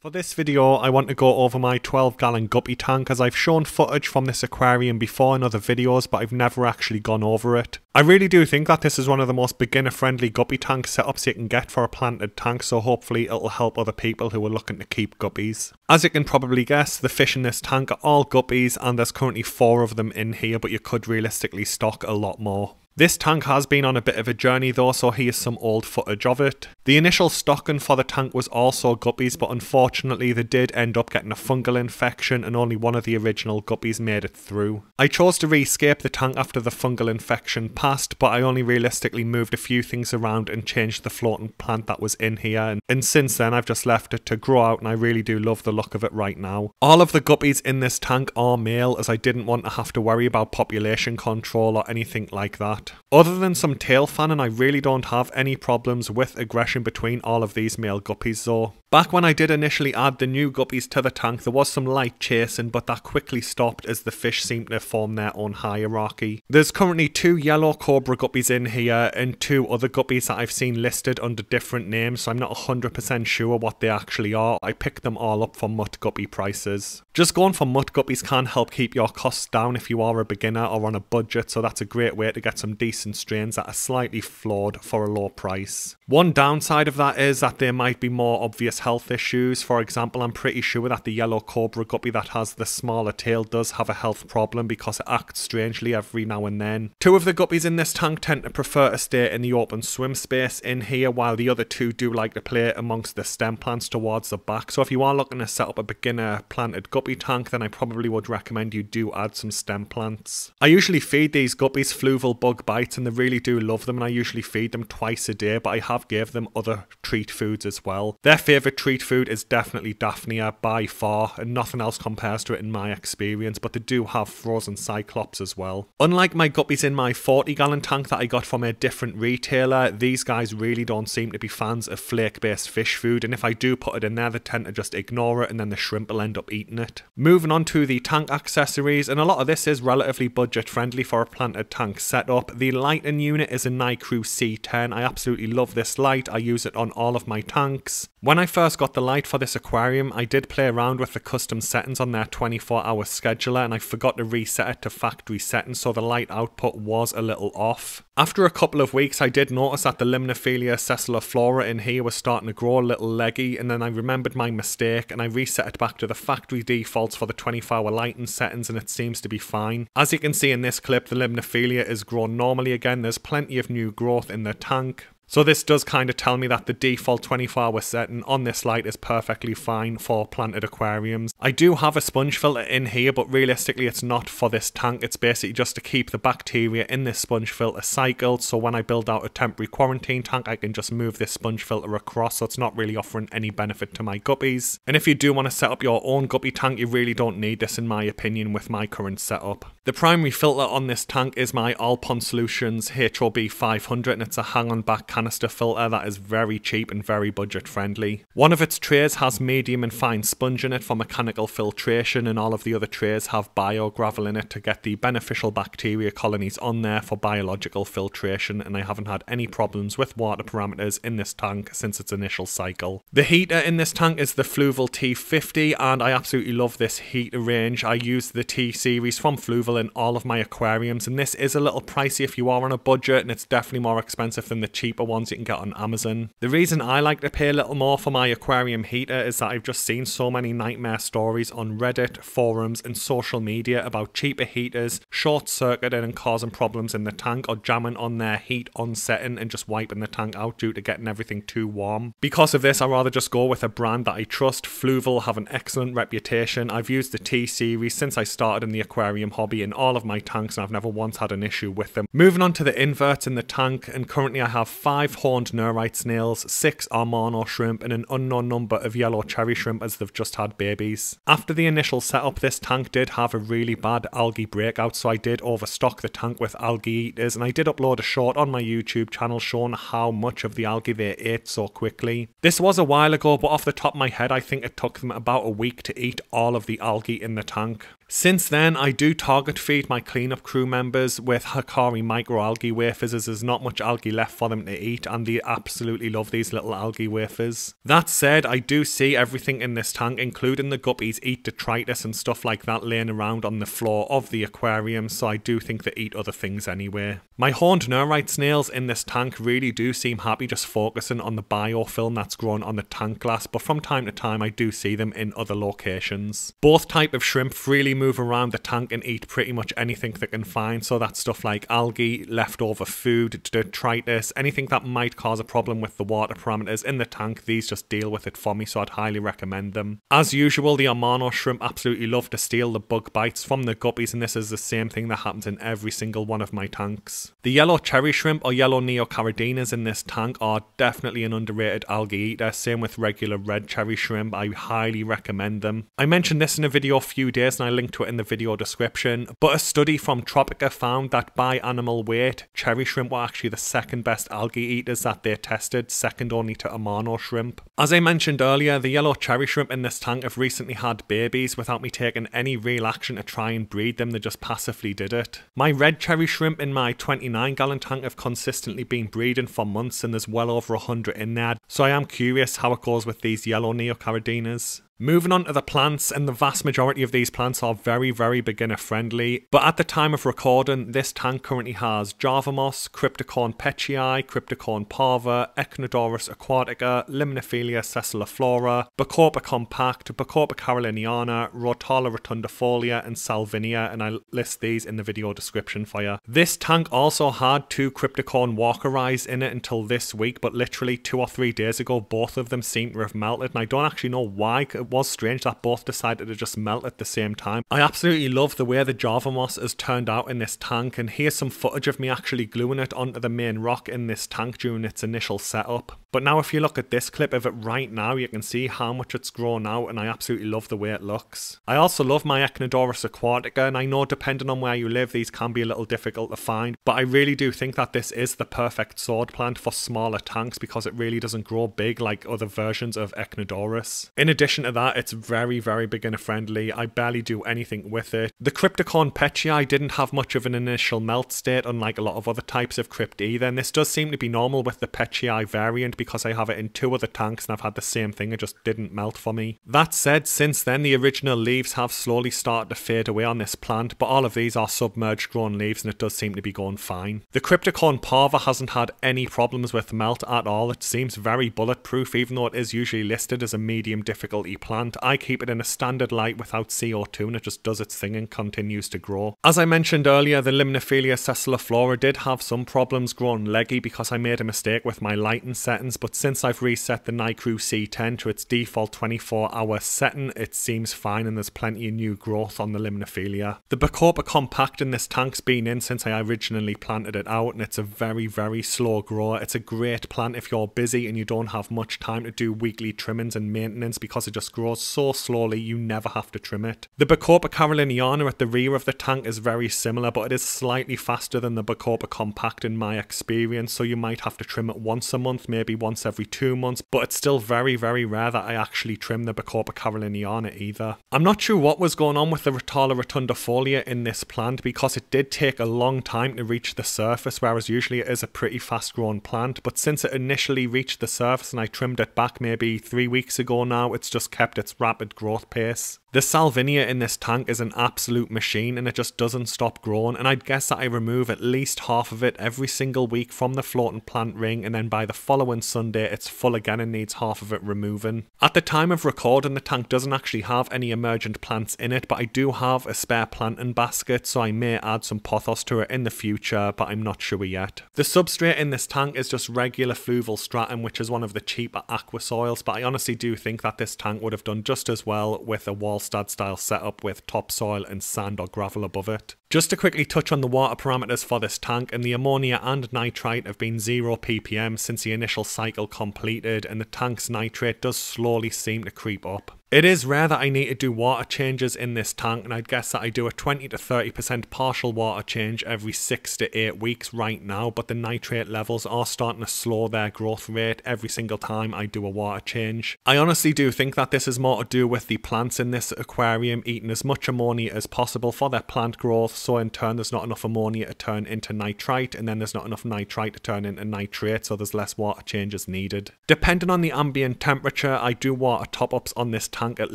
For this video, I want to go over my 12-gallon guppy tank, as I've shown footage from this aquarium before in other videos, but I've never actually gone over it. I really do think that this is one of the most beginner-friendly guppy tank setups you can get for a planted tank, so hopefully it'll help other people who are looking to keep guppies. As you can probably guess, the fish in this tank are all guppies, and there's currently 4 of them in here, but you could realistically stock a lot more. This tank has been on a bit of a journey though, so here's some old footage of it. The initial stocking for the tank was also guppies, but unfortunately they did end up getting a fungal infection and only one of the original guppies made it through. I chose to rescape the tank after the fungal infection passed, but I only realistically moved a few things around and changed the floating plant that was in here, and since then I've just left it to grow out, and I really do love the look of it right now. All of the guppies in this tank are male, as I didn't want to have to worry about population control or anything like that. Other than some tail fanning, I really don't have any problems with aggression between all of these male guppies though. Back when I did initially add the new guppies to the tank, there was some light chasing, but that quickly stopped as the fish seemed to form their own hierarchy. There's currently 2 yellow cobra guppies in here and 2 other guppies that I've seen listed under different names, so I'm not 100% sure what they actually are. I picked them all up for mutt guppy prices. Just going for mutt guppies can help keep your costs down if you are a beginner or on a budget, so that's a great way to get some decent strains that are slightly flawed for a low price. One downside of that is that there might be more obvious health issues. For example, I'm pretty sure that the yellow cobra guppy that has the smaller tail does have a health problem because it acts strangely every now and then. 2 of the guppies in this tank tend to prefer to stay in the open swim space in here, while the other 2 do like to play amongst the stem plants towards the back. So if you are looking to set up a beginner planted guppy tank, then I probably would recommend you do add some stem plants. I usually feed these guppies fluval bug bites and they really do love them, and I usually feed them twice a day, but I have gave them other treat foods as well. Their favourite treat food is definitely Daphnia by far, and nothing else compares to it in my experience, but they do have frozen cyclops as well. Unlike my guppies in my 40-gallon tank that I got from a different retailer, these guys really don't seem to be fans of flake-based fish food, and if I do put it in there, they tend to just ignore it, and then the shrimp will end up eating it. Moving on to the tank accessories, and a lot of this is relatively budget friendly for a planted tank setup. The lighting unit is a Nicrew C10. I absolutely love this light. I use it on all of my tanks. When I first got the light for this aquarium, I did play around with the custom settings on their 24-hour scheduler, and I forgot to reset it to factory settings, so the light output was a little off. After a couple of weeks, I did notice that the Limnophilia sessiliflora in here was starting to grow a little leggy, and then I remembered my mistake and I reset it back to the factory defaults for the 24-hour lighting settings, and it seems to be fine. As you can see in this clip, the Limnophilia is grown normally again. There's plenty of new growth in the tank. So this does kind of tell me that the default 24-hour setting on this light is perfectly fine for planted aquariums. I do have a sponge filter in here, but realistically it's not for this tank. It's basically just to keep the bacteria in this sponge filter cycled, so when I build out a temporary quarantine tank, I can just move this sponge filter across, so it's not really offering any benefit to my guppies. And if you do want to set up your own guppy tank, you really don't need this in my opinion with my current setup. The primary filter on this tank is my Alpon Solutions HOB 500, and it's a hang-on back canister filter that is very cheap and very budget friendly. One of its trays has medium and fine sponge in it for mechanical filtration, and all of the other trays have biogravel in it to get the beneficial bacteria colonies on there for biological filtration, and I haven't had any problems with water parameters in this tank since its initial cycle. The heater in this tank is the Fluval T50, and I absolutely love this heater range. I use the T series from Fluval in all of my aquariums, and this is a little pricey if you are on a budget, and it's definitely more expensive than the cheaper ones you can get on Amazon. The reason I like to pay a little more for my aquarium heater is that I've just seen so many nightmare stories on Reddit, forums and social media about cheaper heaters short-circuiting and causing problems in the tank, or jamming on their heat on setting and just wiping the tank out due to getting everything too warm. Because of this, I'd rather just go with a brand that I trust. Fluval have an excellent reputation. I've used the T series since I started in the aquarium hobby in all of my tanks, and I've never once had an issue with them. Moving on to the inverts in the tank, and currently I have 5 horned neurite snails, 6 Armano shrimp, and an unknown number of yellow cherry shrimp as they've just had babies. After the initial setup, this tank did have a really bad algae breakout, so I did overstock the tank with algae eaters, and I did upload a short on my YouTube channel showing how much of the algae they ate so quickly. This was a while ago, but off the top of my head, I think it took them about a week to eat all of the algae in the tank. Since then, I do target feed my cleanup crew members with Hikari microalgae wafers, as there's not much algae left for them to eat, and they absolutely love these little algae wafers. That said, I do see everything in this tank, including the guppies, eat detritus and stuff like that laying around on the floor of the aquarium, so I do think they eat other things anyway. My horned neurite snails in this tank really do seem happy just focusing on the biofilm that's grown on the tank glass, but from time to time I do see them in other locations. Both type of shrimp freely move around the tank and eat pretty much anything they can find, so that's stuff like algae, leftover food, detritus, anything that might cause a problem with the water parameters in the tank. These just deal with it for me, so I'd highly recommend them. As usual, the Amano shrimp absolutely love to steal the bug bites from the guppies, and this is the same thing that happens in every single one of my tanks. The yellow cherry shrimp or yellow neocardinas in this tank are definitely an underrated algae eater, same with regular red cherry shrimp. I highly recommend them. I mentioned this in a video a few days and I linked to it in the video description, but a study from Tropica found that by animal weight, cherry shrimp were actually the second best algae eaters that they tested, second only to Amano shrimp. As I mentioned earlier, the yellow cherry shrimp in this tank have recently had babies without me taking any real action to try and breed them. They just passively did it. My red cherry shrimp in my 29-gallon tank have consistently been breeding for months, and there's well over 100 in there, so I am curious how it goes with these yellow neocardinas. Moving on to the plants, and the vast majority of these plants are very beginner friendly, but at the time of recording, this tank currently has Java moss, Cryptocorn petii, Cryptocorn parva, Echinodorus aquatica, Limnophilia sessiliflora, Bacopa compact, Bacopa caroliniana, Rotala rotundifolia, and Salvinia, and I list these in the video description for you. This tank also had 2 Cryptocorn walkerize in it until this week, but literally 2 or 3 days ago, both of them seem to have melted, and I don't actually know why. It was strange that both decided to just melt at the same time. I absolutely love the way the Java moss has turned out in this tank, and here's some footage of me actually gluing it onto the main rock in this tank during its initial setup. But now if you look at this clip of it right now, you can see how much it's grown out, and I absolutely love the way it looks. I also love my Echinodorus aquatica, and I know depending on where you live, these can be a little difficult to find, but I really do think that this is the perfect sword plant for smaller tanks because it really doesn't grow big like other versions of Echinodorus. In addition to that, it's very beginner friendly. I barely do anything with it. The Cryptocorn petii didn't have much of an initial melt state, unlike a lot of other types of crypt either, and this does seem to be normal with the petii variant because I have it in 2 other tanks and I've had the same thing, it just didn't melt for me. That said, since then the original leaves have slowly started to fade away on this plant, but all of these are submerged grown leaves and it does seem to be going fine. The Cryptocorn parva hasn't had any problems with melt at all. It seems very bulletproof, even though it is usually listed as a medium difficulty plant. I keep it in a standard light without CO2 and it just does its thing and continues to grow. As I mentioned earlier, the Limnophilia sessiliflora did have some problems growing leggy because I made a mistake with my lighting settings, but since I've reset the Nicrew C10 to its default 24-hour setting, it seems fine and there's plenty of new growth on the Limnophilia. The Bacopa compact in this tank's been in since I originally planted it out, and it's a very slow grower. It's a great plant if you're busy and you don't have much time to do weekly trimmings and maintenance because it just grows so slowly you never have to trim it. The Bacopa caroliniana at the rear of the tank is very similar, but it is slightly faster than the Bacopa compact in my experience, so you might have to trim it once a month, maybe once every 2 months, but it's still very rare that I actually trim the Bacopa caroliniana either. I'm not sure what was going on with the Rotala rotundifolia in this plant because it did take a long time to reach the surface, whereas usually it is a pretty fast grown plant, but since it initially reached the surface and I trimmed it back maybe 3 weeks ago now, it's just kept its rapid growth pace. The Salvinia in this tank is an absolute machine and it just doesn't stop growing, and I'd guess that I remove at least half of it every single week from the floating plant ring, and then by the following Sunday it's full again and needs half of it removing. At the time of recording, the tank doesn't actually have any emergent plants in it, but I do have a spare planting basket, so I may add some pothos to it in the future, but I'm not sure yet. The substrate in this tank is just regular fluval stratum, which is one of the cheaper aqua soils, but I honestly do think that this tank would have done just as well with a Wallstad style setup with topsoil and sand or gravel above it. Just to quickly touch on the water parameters for this tank, and the ammonia and nitrite have been 0 ppm since the initial cycle completed, and the tank's nitrate does slowly seem to creep up. It is rare that I need to do water changes in this tank, and I'd guess that I do a 20 to 30% partial water change every 6 to 8 weeks right now, but the nitrate levels are starting to slow their growth rate every single time I do a water change. I honestly do think that this is more to do with the plants in this aquarium eating as much ammonia as possible for their plant growth, so in turn there's not enough ammonia to turn into nitrite, and then there's not enough nitrite to turn into nitrate, so there's less water changes needed. Depending on the ambient temperature, I do water top-ups on this tank at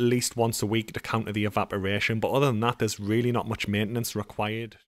least once a week to counter the evaporation, but other than that there's really not much maintenance required.